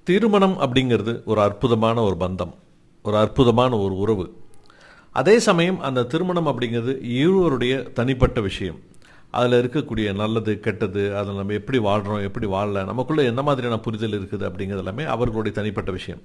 திருமணம் அப்படிங்கிறது ஒரு அற்புதமான ஒரு பந்தம், ஒரு அற்புதமான ஒரு உறவு. அதே சமயம் அந்த திருமணம் அப்படிங்கிறது இருவருடைய தனிப்பட்ட விஷயம். அதில் இருக்கக்கூடிய நல்லது கெட்டது, அதில் நம்ம எப்படி வாழ்கிறோம் எப்படி வாழல, நமக்குள்ளே எந்த மாதிரியான புரிதல் இருக்குது அப்படிங்கிறது எல்லாமே அவர்களுடைய தனிப்பட்ட விஷயம்.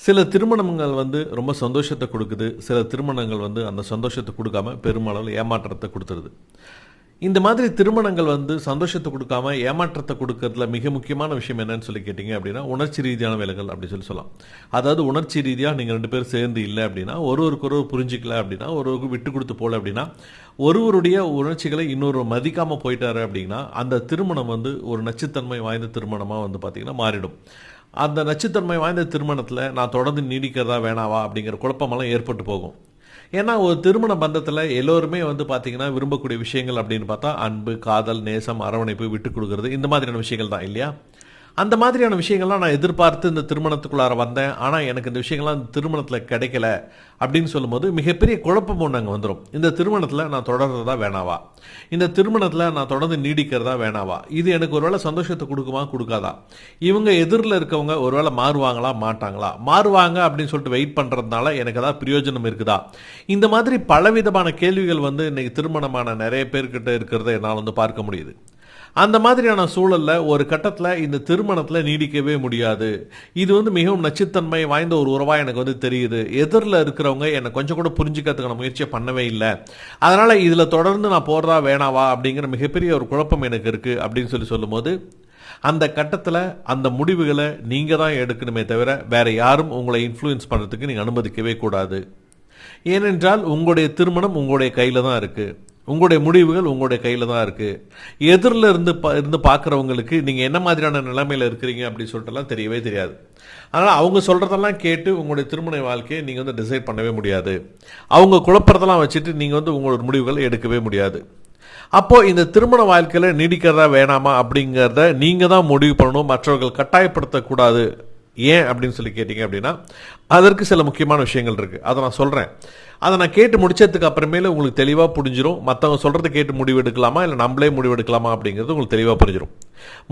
சில திருமணங்கள் ரொம்ப சந்தோஷத்தை கொடுக்குது, சில திருமணங்கள் அந்த சந்தோஷத்தை கொடுக்காம பெருமளவில் ஏமாற்றத்தை கொடுத்துருது. இந்த மாதிரி திருமணங்கள் சந்தோஷத்தை கொடுக்காம ஏமாற்றத்தை கொடுக்கறதுல மிக முக்கியமான விஷயம் என்னன்னு சொல்லி கேட்டிங்க அப்படின்னா, உணர்ச்சி ரீதியான வேலைகள் அப்படி சொல்லலாம். அதாவது உணர்ச்சி ரீதியாக நீங்கள் ரெண்டு பேரும் சேர்ந்து இல்லை அப்படின்னா, ஒருவருக்கொருவர் புரிஞ்சிக்கல அப்படின்னா, ஒருவருக்கு விட்டு கொடுத்து போகல அப்படின்னா, ஒருவருடைய உணர்ச்சிகளை இன்னொரு மதிக்காமல் போயிட்டாரு அப்படின்னா, அந்த திருமணம் ஒரு நச்சுத்தன்மை வாய்ந்த திருமணமாக பார்த்திங்கன்னா மாறிடும். அந்த நச்சுத்தன்மை வாய்ந்த திருமணத்தில் நான் தொடர்ந்து நீடிக்கிறதா வேணாவா அப்படிங்கிற குழப்பமெல்லாம் ஏற்பட்டு போகும். ஏன்னா ஒரு திருமண பந்தத்தில் எல்லோருமே பார்த்திங்கன்னா விரும்பக்கூடிய விஷயங்கள் அப்படின்னு பார்த்தா அன்பு, காதல், நேசம், அரவணைப்பு, விட்டு கொடுக்கறது, இந்த மாதிரியான விஷயங்கள் தான் இல்லையா? அந்த மாதிரியான விஷயங்கள்லாம் நான் எதிர்பார்த்து இந்த திருமணத்துக்குள்ளார வந்தேன். ஆனால் எனக்கு இந்த விஷயங்கள்லாம் இந்த திருமணத்தில் கிடைக்கல அப்படின்னு சொல்லும்போது மிகப்பெரிய குழப்பம் ஒன்று அங்கே வந்துடும். இந்த திருமணத்தில் நான் தொடர்றதா வேணாவா, இந்த திருமணத்தில் நான் தொடர்ந்து நீடிக்கிறதா வேணாவா, இது எனக்கு ஒருவேளை சந்தோஷத்தை கொடுக்குமா கொடுக்காதா, இவங்க எதிரில் இருக்கவங்க ஒருவேளை மாறுவாங்களா மாட்டாங்களா, மாறுவாங்க அப்படின்னு சொல்லிட்டு வெயிட் பண்ணுறதுனால எனக்கு ஏதாவது பிரயோஜனம் இருக்குதா, இந்த மாதிரி பலவிதமான கேள்விகள் இன்னைக்கு திருமணமான நிறைய பேர்கிட்ட இருக்கிறத என்னால் பார்க்க முடியுது. அந்த மாதிரியான சூழலில் ஒரு கட்டத்தில் இந்த திருமணத்தில் நீடிக்கவே முடியாது. இது மிகவும் நச்சுத்தன்மை வாய்ந்த ஒரு உறவாக எனக்கு தெரியுது. எதிரில் இருக்கிறவங்க என்னை கொஞ்சம் கூட புரிஞ்சுக்கிறதுக்கான முயற்சியை பண்ணவே இல்லை. அதனால் இதில் தொடர்ந்து நான் போகிறதா வேணாவா அப்படிங்கிற மிகப்பெரிய ஒரு குழப்பம் எனக்கு இருக்குது அப்படின்னு சொல்லும்போது, அந்த கட்டத்தில் அந்த முடிவுகளை நீங்கள் தான் எடுக்கணுமே தவிர வேறு யாரும் உங்களை இன்ஃப்ளூயன்ஸ் பண்ணுறதுக்கு நீங்கள் அனுமதிக்கவே கூடாது. ஏனென்றால் உங்களுடைய திருமணம் உங்களுடைய கையில் தான் இருக்குது, உங்களுடைய முடிவுகள் உங்களுடைய கையில் தான் இருக்குது. எதிரில் இருந்து பார்க்குறவங்களுக்கு நீங்கள் என்ன மாதிரியான நிலைமையில் இருக்கிறீங்க அப்படின்னு சொல்லிட்டுலாம் தெரியவே தெரியாது. அதனால் அவங்க சொல்கிறதெல்லாம் கேட்டு உங்களுடைய திருமண வாழ்க்கையை நீங்கள் டிசைட் பண்ணவே முடியாது. அவங்க குழப்பறதெல்லாம் வச்சுட்டு நீங்கள் உங்களோட முடிவுகளை எடுக்கவே முடியாது. அப்போது இந்த திருமண வாழ்க்கையில் நீடிக்கிறதா வேணாமா அப்படிங்கிறத நீங்கள் தான் முடிவு பண்ணணும், மற்றவர்கள் கட்டாயப்படுத்தக்கூடாது. ஏன் அப்படின்னு சொல்லி கேட்டிங்க அப்படின்னா, அதற்கு சில முக்கியமான விஷயங்கள் இருக்குது. அதை நான் சொல்கிறேன். அதை நான் கேட்டு முடிச்சதுக்கு அப்புறமேல உங்களுக்கு தெளிவாக புரிஞ்சிடும். மற்றவங்க சொல்கிறத கேட்டு முடிவெடுக்கலாமா இல்லை நம்மளே முடிவெடுக்கலாமா அப்படிங்கிறது உங்களுக்கு தெளிவாக புரிஞ்சிடும்.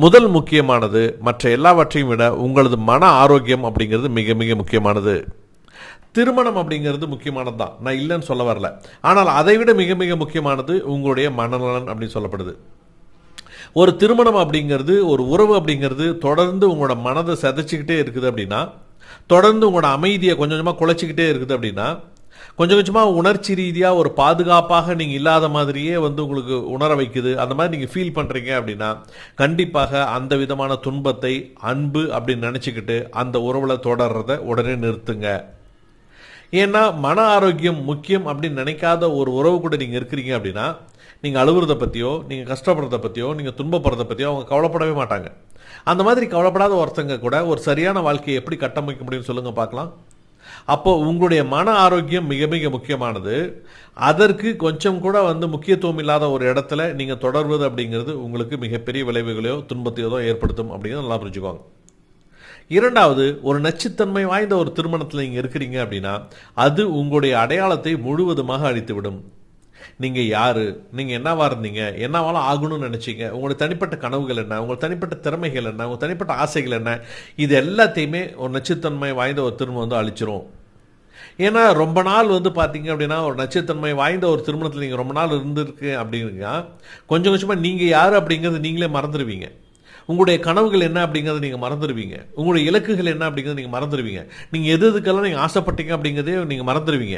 முதல் முக்கியமானது, மற்ற எல்லாவற்றையும் விட உங்களது மன ஆரோக்கியம் அப்படிங்கிறது மிக மிக முக்கியமானது. திருமணம் அப்படிங்கிறது முக்கியமானது தான், நான் இல்லைன்னு சொல்ல வரல. ஆனால் அதை விட மிக மிக முக்கியமானது உங்களுடைய மனநலன் அப்படின்னு சொல்லப்படுது. ஒரு திருமணம் அப்படிங்கிறது, ஒரு உறவு அப்படிங்கிறது தொடர்ந்து உங்களோட மனதை சிதைச்சிக்கிட்டே இருக்குது அப்படின்னா, தொடர்ந்து உங்களோட அமைதியை கொஞ்சம் கொஞ்சமாக குலைச்சிக்கிட்டே இருக்குது அப்படின்னா, கொஞ்சம் கொஞ்சமாக உணர்ச்சி ரீதியாக ஒரு பாதுகாப்பாக நீங்கள் இல்லாத மாதிரியே உங்களுக்கு உணர வைக்குது, அந்த மாதிரி நீங்கள் ஃபீல் பண்ணுறீங்க அப்படின்னா, கண்டிப்பாக அந்த விதமான துன்பத்தை அன்பு அப்படின்னு நினச்சிக்கிட்டு அந்த உறவில் தொடர்றதை உடனே நிறுத்துங்க. ஏன்னா மன ஆரோக்கியம் முக்கியம் அப்படின்னு நினைக்காத ஒரு உறவு கூட நீங்கள் இருக்கிறீங்க அப்படின்னா, நீங்கள் அழுகுறதை பற்றியோ, நீங்கள் கஷ்டப்படுறதை பற்றியோ, நீங்கள் துன்பப்படுறதை பற்றியோ அவங்க கவலைப்படவே மாட்டாங்க. அந்த மாதிரி கவலைப்படாத ஒருத்தங்க கூட ஒரு சரியான வாழ்க்கையை எப்படி கட்டமைக்க முடியும்னு சொல்லுங்கள் பார்க்கலாம். அப்போது உங்களுடைய மன ஆரோக்கியம் மிக மிக முக்கியமானது. அதற்கு கொஞ்சம் கூட முக்கியத்துவம் இல்லாத ஒரு இடத்துல நீங்கள் தொடர்வது அப்படிங்கிறது உங்களுக்கு மிகப்பெரிய விளைவுகளையோ துன்பத்தையோ தான் ஏற்படுத்தும் அப்படிங்கிறத நல்லா புரிஞ்சுக்குவாங்க. இரண்டாவது, ஒரு நச்சுத்தன்மை வாய்ந்த ஒரு திருமணத்தில் நீங்கள் இருக்கிறீங்க அப்படின்னா, அது உங்களுடைய அடையாளத்தை முழுவதுமாக அழித்துவிடும். நீங்கள் யார், நீங்கள் என்னவா இருந்தீங்க, என்னவாலும் ஆகணும்னு நினச்சிங்க, உங்களுடைய தனிப்பட்ட கனவுகள் என்ன, உங்கள் தனிப்பட்ட திறமைகள் என்ன, உங்கள் தனிப்பட்ட ஆசைகள் என்ன, இது எல்லாத்தையுமே ஒரு நச்சுத்தன்மை வாய்ந்த ஒரு திருமணம் அழிச்சிரும். ஏன்னா ரொம்ப நாள் பார்த்தீங்க அப்படின்னா, ஒரு நச்சுத்தன்மை வாய்ந்த ஒரு திருமணத்தில் நீங்கள் ரொம்ப நாள் இருந்திருக்கு அப்படின்னா, கொஞ்சம் கொஞ்சமாக நீங்கள் யார் அப்படிங்கிறது நீங்களே மறந்துடுவீங்க. உங்களுடைய கனவுகள் என்ன அப்படிங்கிறத நீங்கள் மறந்துடுவீங்க. உங்களுடைய இலக்குகள் என்ன அப்படிங்கிறத நீங்கள் மறந்துடுவீங்க. நீங்கள் எதுக்கெல்லாம் நீங்கள் ஆசைப்பட்டீங்க அப்படிங்கிறதே நீங்கள் மறந்துடுவீங்க.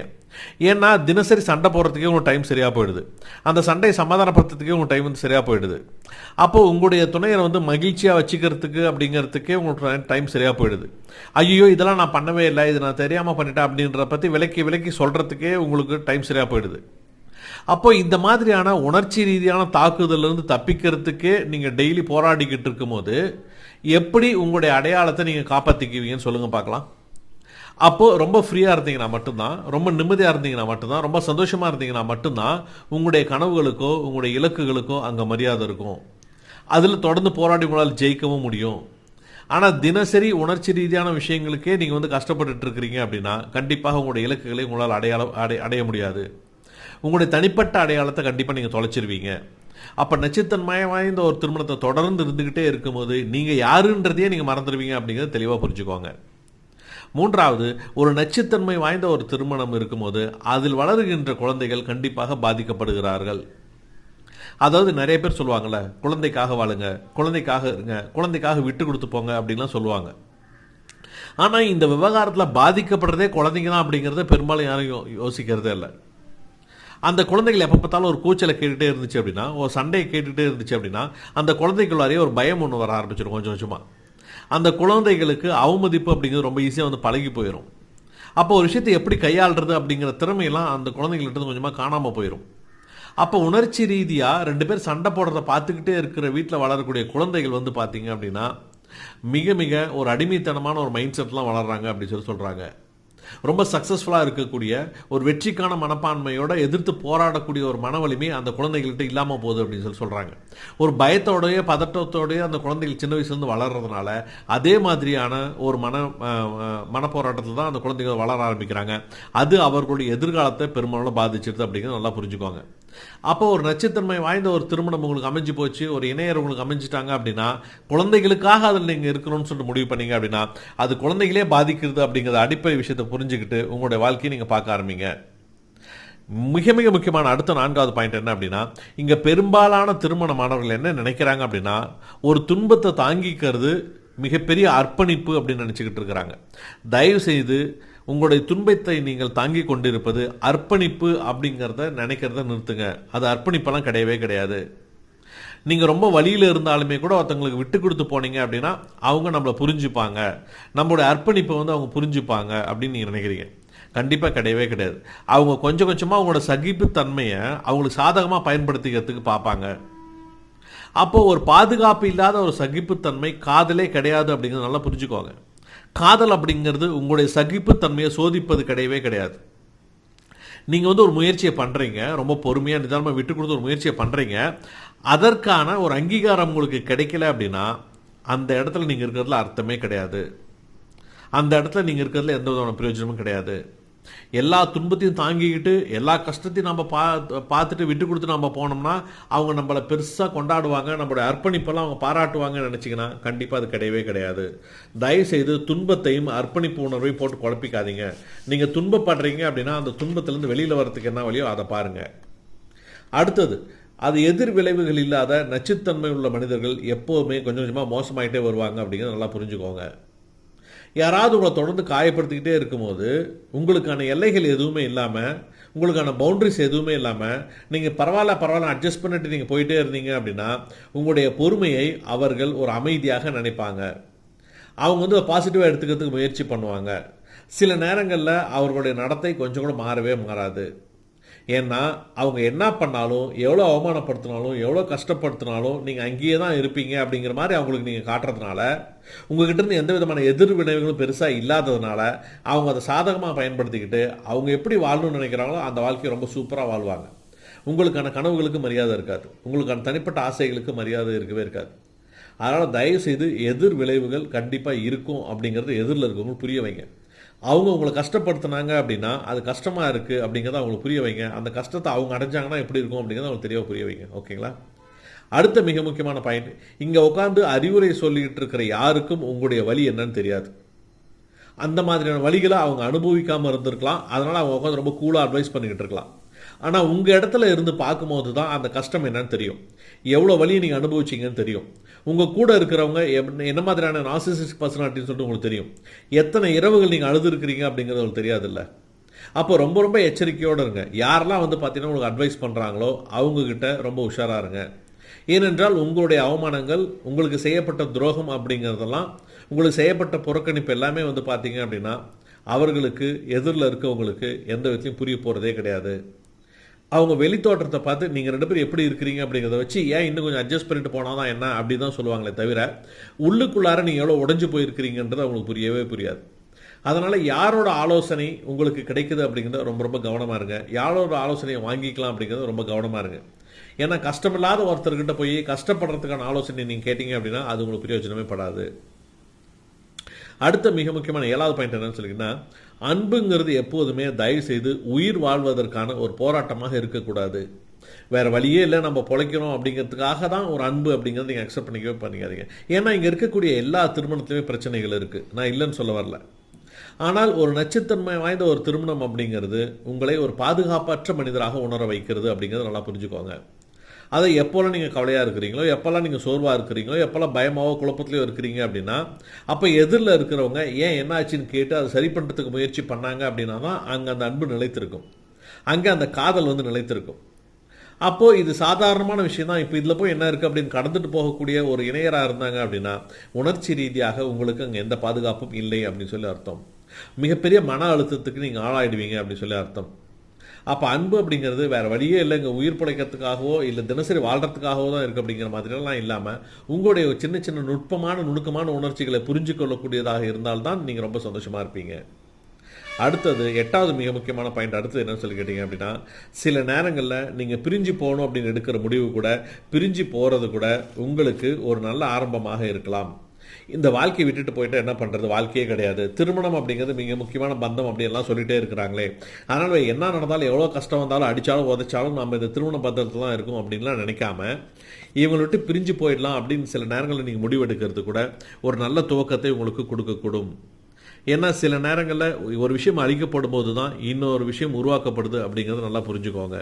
ஏன்னா தினசரி சண்டை போடுறதுக்கே உங்களுக்கு டைம் சரியாக போயிடுது. அந்த சண்டையை சமாதானப்படுத்துறதுக்கே உங்களுக்கு டைம் சரியாக போயிடுது. அப்போது உங்களுடைய துணையரை மகிழ்ச்சியாக வச்சுக்கிறதுக்கு அப்படிங்கிறதுக்கே உங்களுக்கு டைம் சரியாக போயிடுது. ஐயோ இதெல்லாம் நான் பண்ணவே இல்லை, இது நான் தெரியாமல் பண்ணிட்டேன் அப்படின்றத பற்றி விலக்கி விலக்கி சொல்கிறதுக்கே உங்களுக்கு டைம் சரியாக போயிடுது. அப்போ இந்த மாதிரியான உணர்ச்சி ரீதியான தாக்குதலிருந்து தப்பிக்கிறதுக்கே நீங்கள் டெய்லி போராடிக்கிட்டு இருக்கும்போது எப்படி உங்களுடைய அடையாளத்தை நீங்கள் காப்பாற்றிக்குவீங்கன்னு சொல்லுங்கள் பார்க்கலாம். அப்போது ரொம்ப ஃப்ரீயாக இருந்தீங்கன்னா மட்டும்தான், ரொம்ப நிம்மதியாக இருந்தீங்கன்னா மட்டும்தான், ரொம்ப சந்தோஷமாக இருந்தீங்கன்னா மட்டும்தான் உங்களுடைய கனவுகளுக்கோ உங்களுடைய இலக்குகளுக்கோ அங்கே மரியாதை இருக்கும். அதில் தொடர்ந்து போராடி உங்களால் ஜெயிக்கவும் முடியும். ஆனால் தினசரி உணர்ச்சி ரீதியான விஷயங்களுக்கே நீங்கள் கஷ்டப்பட்டுட்டு இருக்கிறீங்க அப்படின்னா, கண்டிப்பாக உங்களுடைய இலக்குகளை உங்களால் அடைய முடியாது. உங்களுடைய தனிப்பட்ட அடையாளத்தை கண்டிப்பாக நீங்கள் தொலைச்சிருவீங்க. அப்போ நச்சுத்தன்மை வாய்ந்த ஒரு திருமணத்தை தொடர்ந்து இருந்துக்கிட்டே இருக்கும்போது நீங்கள் யாருன்றதையே நீங்கள் மறந்துடுவீங்க அப்படிங்கிறத தெளிவாக புரிஞ்சுக்கோங்க. மூன்றாவது, ஒரு நச்சுத்தன்மை வாய்ந்த ஒரு திருமணம் இருக்கும்போது அதில் வளருகின்ற குழந்தைகள் கண்டிப்பாக பாதிக்கப்படுகிறார்கள். அதாவது நிறைய பேர் சொல்லுவாங்கள்ல, குழந்தைக்காக வாழுங்க, குழந்தைக்காக இருங்க, குழந்தைக்காக விட்டு கொடுத்து போங்க அப்படின்லாம் சொல்லுவாங்க. ஆனால் இந்த விவகாரத்தில் பாதிக்கப்படுறதே குழந்தைங்க தான் அப்படிங்கிறத பெரும்பாலும் யாரும் யோசிக்கிறதே இல்லை. அந்த குழந்தைகள் எப்போ பார்த்தாலும் ஒரு கூச்சலை கேட்டுகிட்டே இருந்துச்சு அப்படின்னா, ஒரு சண்டையை கேட்டுகிட்டே இருந்துச்சு அப்படின்னா, அந்த குழந்தைக்குள்ளாரையே ஒரு பயம் ஒன்று வர ஆரம்பிச்சிடும் கொஞ்சம் கொஞ்சமாக. அந்த குழந்தைகளுக்கு அவமதிப்பு அப்படிங்கிறது ரொம்ப ஈஸியாக வந்து பழகி போயிடும். அப்போ ஒரு விஷயத்தை எப்படி கையாளுறது அப்படிங்கிற திறமையெல்லாம் அந்த குழந்தைங்கள்ட்ட கொஞ்சமாக காணாமல் போயிடும். அப்போ உணர்ச்சி ரீதியாக 2 பேர் சண்டை போடுறத பார்த்துக்கிட்டே இருக்கிற வீட்டில் வளரக்கூடிய குழந்தைகள் வந்து பார்த்தீங்க அப்படின்னா மிக மிக ஒரு அடிமைத்தனமான ஒரு மைண்ட் செட்லாம் வளர்கிறாங்க அப்படின்னு சொல்கிறாங்க. ரொம்ப சக்ஸஸ்ஃபுல்லாக இருக்கக்கூடிய ஒரு வெற்றிக்கான மனப்பான்மையோட எதிர்த்து போராடக்கூடிய ஒரு மன வலிமை அந்த குழந்தைகள்கிட்ட இல்லாமல் போகுது அப்படின்னு சொல்கிறாங்க. ஒரு பயத்தோடைய பதட்டத்தோடைய அந்த குழந்தைகள் சின்ன வயசுலேருந்து வளர்கிறதுனால அதே மாதிரியான ஒரு மனப்போராட்டத்தில் தான் அந்த குழந்தைகள் வளர ஆரம்பிக்கிறாங்க. அது அவர்களுடைய எதிர்காலத்தை பெரும்பாலும் பாதிச்சிருது அப்படிங்கிறது நல்லா புரிஞ்சுக்கோங்க. அப்போ ஒரு நச்சுத்தன்மை வாய்ந்த ஒரு திருமணம் உங்களுக்கு அமைஞ்சு போச்சு, ஒரு இணையர் உங்களுக்கு அமைஞ்சிட்டாங்க அப்படின்னா, குழந்தைகளுக்காக அதில் நீங்கள் இருக்கணும்னு சொல்லிட்டு முடிவு பண்ணீங்க அப்படின்னா அது குழந்தைகளே பாதிக்கிறது அப்படிங்கிற அடிப்படை விஷயத்தை புரிஞ்சுக்கிட்டு உங்களுடைய வாழ்க்கையை நீங்கள் பார்க்க ஆரம்பிங்க. மிக மிக முக்கியமான அடுத்த 4வது பாயிண்ட் என்ன அப்படின்னா, இங்கே பெரும்பாலான திருமணமானவர்கள் என்ன நினைக்கிறாங்க அப்படின்னா, ஒரு துன்பத்தை தாங்கிக்கிறது மிகப்பெரிய அர்ப்பணிப்பு அப்படின்னு நினச்சிக்கிட்டு இருக்கிறாங்க. தயவு செய்து உங்களுடைய துன்பத்தை நீங்கள் தாங்கி கொண்டிருப்பது அர்ப்பணிப்பு அப்படிங்கிறத நினைக்கிறத நிறுத்துங்க. அது அர்ப்பணிப்பெல்லாம் கிடையவே கிடையாது. நீங்கள் ரொம்ப வழியில் இருந்தாலுமே கூட ஒருத்தவங்களுக்கு விட்டு கொடுத்து போனீங்க அப்படின்னா அவங்க நம்மளை புரிஞ்சுப்பாங்க, நம்மளுடைய அர்ப்பணிப்பை வந்து அவங்க புரிஞ்சுப்பாங்க அப்படின்னு நீங்கள் நினைக்கிறீங்க. கண்டிப்பாக கிடையவே கிடையாது. அவங்க கொஞ்சம் கொஞ்சமாக அவங்களோட சகிப்புத்தன்மையை அவங்களுக்கு சாதகமாக பயன்படுத்திக்கிறதுக்கு பார்ப்பாங்க. அப்போது ஒரு பாதுகாப்பு இல்லாத ஒரு சகிப்புத்தன்மை காதலே கிடையாது அப்படிங்கிறத நல்லா புரிஞ்சுக்கோங்க. காதல் அப்படிங்கிறது உங்களுடைய சகிப்புத்தன்மையை சோதிப்பது கிடையவே கிடையாது. நீங்கள் வந்து ஒரு முயற்சியை பண்ணுறீங்க, ரொம்ப பொறுமையாக நிதானமாக விட்டு கொடுத்து ஒரு முயற்சியை பண்ணுறீங்க, அதற்கான ஒரு அங்கீகாரம் உங்களுக்கு கிடைக்கல அப்படின்னா அந்த இடத்துல நீங்கள் இருக்கிறதுல அர்த்தமே கிடையாது. அந்த இடத்துல நீங்கள் இருக்கிறதுல எந்த விதமான பிரயோஜனமும் கிடையாது. எல்லா துன்பத்தையும் தாங்கிக்கிட்டு எல்லா கஷ்டத்தையும் நம்ம பார்த்துட்டு விட்டு கொடுத்து நம்ம போனோம்னா அவங்க நம்மளை பெருசாக கொண்டாடுவாங்க, நம்மளுடைய அர்ப்பணிப்பெல்லாம் அவங்க பாராட்டுவாங்கன்னு நினச்சிங்கன்னா கண்டிப்பாக அது கிடையவே கிடையாது. தயவுசெய்து துன்பத்தையும் அர்ப்பணிப்பு உணர்வையும் போட்டு குழப்பிக்காதீங்க. நீங்கள் துன்பப்படுறீங்க அப்படின்னா அந்த துன்பத்திலேருந்து வெளியில் வரத்துக்கு என்ன வழியோ அதை பாருங்கள். அடுத்தது, அது எதிர் விளைவுகள் இல்லாத நச்சுத்தன்மை உள்ள மனிதர்கள் எப்போவுமே கொஞ்சம் கொஞ்சமாக மோசமாயிட்டே வருவாங்க அப்படிங்கிறத நல்லா புரிஞ்சுக்கோங்க. யாராவது உங்களை தொடர்ந்து காயப்படுத்திக்கிட்டே இருக்கும்போது உங்களுக்கான எல்லைகள் எதுவுமே இல்லாமல், உங்களுக்கான பவுண்டரிஸ் எதுவுமே இல்லாமல் நீங்கள் பரவாயில்ல அட்ஜஸ்ட் பண்ணிட்டு நீங்கள் போயிட்டே இருந்தீங்க அப்படின்னா உங்களுடைய பொறுமையை அவர்கள் ஒரு அமைதியாக நினைப்பாங்க. அவங்க வந்து பாசிட்டிவாக எடுத்துக்கிறதுக்கு முயற்சி பண்ணுவாங்க. சில நேரங்களில் அவர்களுடைய நடத்தை கொஞ்சம் கூட மாறவே மாறாது. ஏன்னா அவங்க என்ன பண்ணாலும், எவ்வளோ அவமானப்படுத்தினாலும், எவ்வளோ கஷ்டப்படுத்தினாலும் நீங்கள் அங்கேயே தான் இருப்பீங்க அப்படிங்கிற மாதிரி அவங்களுக்கு நீங்கள் காட்டுறதுனால, உங்ககிட்ட இருந்து எந்த விதமான எதிர்வினைகளும் பெருசாக இல்லாததுனால அவங்க அதை சாதகமாக பயன்படுத்திக்கிட்டு அவங்க எப்படி வாழணும்னு நினைக்கிறாங்களோ அந்த வாழ்க்கையை ரொம்ப சூப்பராக வாழ்வாங்க. உங்களுக்கான கனவுகளுக்கு மரியாதை இருக்காது, உங்களுக்கான தனிப்பட்ட ஆசைகளுக்கு மரியாதை இருக்கவே இருக்காது. அதனால் தயவுசெய்து எதிர் விளைவுகள் கண்டிப்பாக இருக்கும் அப்படிங்கிறது எதிரில் இருக்கவங்களுக்கு புரிய வைங்க. அவங்க உங்களை கஷ்டப்படுத்தினாங்க அப்படின்னா அது கஷ்டமாக இருக்குது அப்படிங்கிறத அவங்களுக்கு புரிய வைங்க. அந்த கஷ்டத்தை அவங்க அடைஞ்சாங்கன்னா எப்படி இருக்கும் அப்படிங்கிறத அவங்களுக்கு தெளிவாக புரிய வைங்க. ஓகேங்களா? அடுத்த மிக முக்கியமான பாயிண்ட், இங்கே உட்காந்து அறிவுரை சொல்லிகிட்டு இருக்கிற யாருக்கும் உங்களுடைய வழி என்னன்னு தெரியாது. அந்த மாதிரியான வழிகளை அவங்க அனுபவிக்காமல் இருந்திருக்கலாம். அதனால் அவங்க உட்காந்து ரொம்ப கூலாக அட்வைஸ் பண்ணிக்கிட்டு இருக்கலாம். ஆனால் உங்கள் இடத்துல இருந்து பார்க்கும்போது தான் அந்த கஷ்டம் என்னன்னு தெரியும், எவ்வளோ வழியை நீங்கள் அனுபவிச்சிங்கன்னு தெரியும். உங்கள் கூட இருக்கிறவங்க என்ன மாதிரியான நார்சிசிஸ்டிக் பர்சனாலிட்டின்னு சொல்லிட்டு உங்களுக்கு தெரியும். எத்தனை இரவுகள் நீங்கள் அழுதுருக்கிறீங்க அப்படிங்கிறது உங்களுக்கு தெரியாதுல்ல. அப்போ ரொம்ப ரொம்ப எச்சரிக்கையோடு இருங்க. யாரெல்லாம் வந்து பார்த்தீங்கன்னா உங்களுக்கு அட்வைஸ் பண்ணுறாங்களோ அவங்கக்கிட்ட ரொம்ப உஷாராக இருங்க. ஏனென்றால் உங்களுடைய அவமானங்கள், உங்களுக்கு செய்யப்பட்ட துரோகம் அப்படிங்கிறதெல்லாம், உங்களுக்கு செய்யப்பட்ட புறக்கணிப்பு எல்லாமே வந்து பார்த்தீங்க அப்படின்னா அவர்களுக்கு எதிரில் இருக்கவங்களுக்கு எந்த விதத்தையும் புரிய போகிறதே கிடையாது. அவங்க வெளித்தோற்றத்தை பார்த்து நீங்கள் 2 பேரும் எப்படி இருக்கிறீங்க அப்படிங்கிறத வச்சு ஏன் இன்னும் கொஞ்சம் அட்ஜஸ்ட் பண்ணிட்டு போனால் தான் என்ன அப்படி தான் சொல்லுவாங்களே தவிர உள்ளுக்குள்ளார நீங்கள் எவ்வளோ உடஞ்சி போயிருக்கிறீங்கன்றது அவங்களுக்கு புரியவே புரியாது. அதனால் யாரோட ஆலோசனை உங்களுக்கு கிடைக்குது அப்படிங்கிறத ரொம்ப ரொம்ப கவனமாக இருங்க. யாரோட ஆலோசனையை வாங்கிக்கலாம் அப்படிங்கிறத ரொம்ப கவனமாக இருங்க. ஏன்னா கஷ்டமில்லாத ஒருத்தர்கிட்ட போய் கஷ்டப்படுறதுக்கான ஆலோசனை நீங்கள் கேட்டீங்க அப்படின்னா அது உங்களுக்கு பிரயோஜனமே படாது. அடுத்த மிக முக்கியமான 7வது பாயிண்ட் என்னன்னு சொல்லிங்கன்னா, அன்புங்கிறது எப்போதுமே தயவு செய்து உயிர் வாழ்வதற்கான ஒரு போராட்டமாக இருக்கக்கூடாது. வேறு வழியே இல்லை, நம்ம பொழைக்கணும் அப்படிங்கிறதுக்காக தான் ஒரு அன்பு அப்படிங்கிறது நீங்கள் அக்செப்ட் பண்ணிக்கவே பண்ணிக்காதீங்க. ஏன்னா இங்கே இருக்கக்கூடிய எல்லா திருமணத்துலேயுமே பிரச்சனைகள் இருக்குது, நான் இல்லைன்னு சொல்ல வரல. ஆனால் ஒரு நச்சுத்தன்மை வாய்ந்த ஒரு திருமணம் அப்படிங்கிறது உங்களை ஒரு பாதுகாப்பற்ற மனிதராக உணர வைக்கிறது அப்படிங்கிறது நல்லா புரிஞ்சுக்கோங்க. அதை எப்போல்லாம் நீங்கள் கவலையாக இருக்கிறீங்களோ, எப்போல்லாம் நீங்கள் சோர்வாக இருக்கிறீங்களோ, எப்போல்லாம் பயமாவோ குழப்பத்திலையோ இருக்கிறீங்க அப்படின்னா, அப்போ எதிரில் இருக்கிறவங்க ஏன் என்ன ஆச்சுன்னு கேட்டு அதை சரி பண்ணுறதுக்கு முயற்சி பண்ணாங்க அப்படின்னா தான் அங்கே அந்த அன்பு நிலைத்திருக்கும், அங்கே அந்த காதல் நிலைத்திருக்கும். அப்போது இது சாதாரணமான விஷயம் தான். இப்போ இதில் போய் என்ன இருக்குது அப்படின்னு கடந்துட்டு போகக்கூடிய ஒரு இணையராக இருந்தாங்க அப்படின்னா உணர்ச்சி ரீதியாக உங்களுக்கு அங்கே எந்த பாதுகாப்பும் இல்லை அப்படின்னு சொல்லி அர்த்தம். மிகப்பெரிய மன அழுத்தத்துக்கு நீங்கள் ஆளாயிடுவீங்க அப்படின்னு சொல்லி அர்த்தம். அப்போ அன்பு அப்படிங்கிறது வேறு வழியே இல்லை, இங்கே உயிர் பிழைக்கிறதுக்காகவோ இல்லை தினசரி வாழ்கிறதுக்காகவோ தான் இருக்குது அப்படிங்கிற மாதிரிலாம் இல்லாமல் உங்களுடைய சின்ன சின்ன நுட்பமான நுணுக்கமான உணர்ச்சிகளை புரிஞ்சு கொள்ளக்கூடியதாக இருந்தால்தான் நீங்கள் ரொம்ப சந்தோஷமாக இருப்பீங்க. அடுத்தது 8வது மிக முக்கியமான பாயிண்ட் அடுத்தது என்னன்னு சொல்லி கேட்டிங்க அப்படின்னா, சில நேரங்களில் நீங்கள் பிரிஞ்சு போகணும் அப்படின்னு எடுக்கிற முடிவு கூட, பிரிஞ்சு போகிறது கூட உங்களுக்கு ஒரு நல்ல ஆரம்பமாக இருக்கலாம். இந்த வாழ்க்கையை விட்டுட்டு போயிட்டு என்ன பண்ணுறது, வாழ்க்கையே கிடையாது, திருமணம் அப்படிங்கிறது மிக முக்கியமான பந்தம் அப்படின்லாம் சொல்லிகிட்டே இருக்கிறாங்களே, அதனால் என்ன நடந்தாலும் எவ்வளோ கஷ்டம் வந்தாலும் அடித்தாலும் உதைச்சாலும் நம்ம இந்த திருமண பந்தத்தில் தான் இருக்கும் அப்படின்லாம் நினைக்காம இவங்களை விட்டு பிரிஞ்சு போயிடலாம் அப்படின்னு சில நேரங்களில் நீங்கள் முடிவெடுக்கிறது கூட ஒரு நல்ல துவக்கத்தை உங்களுக்கு கொடுக்கக்கூடும். ஏன்னா சில நேரங்களில் ஒரு விஷயம் அழிக்கப்படும் போது தான் இன்னொரு விஷயம் உருவாக்கப்படுது அப்படிங்கிறது நல்லா புரிஞ்சுக்கோங்க.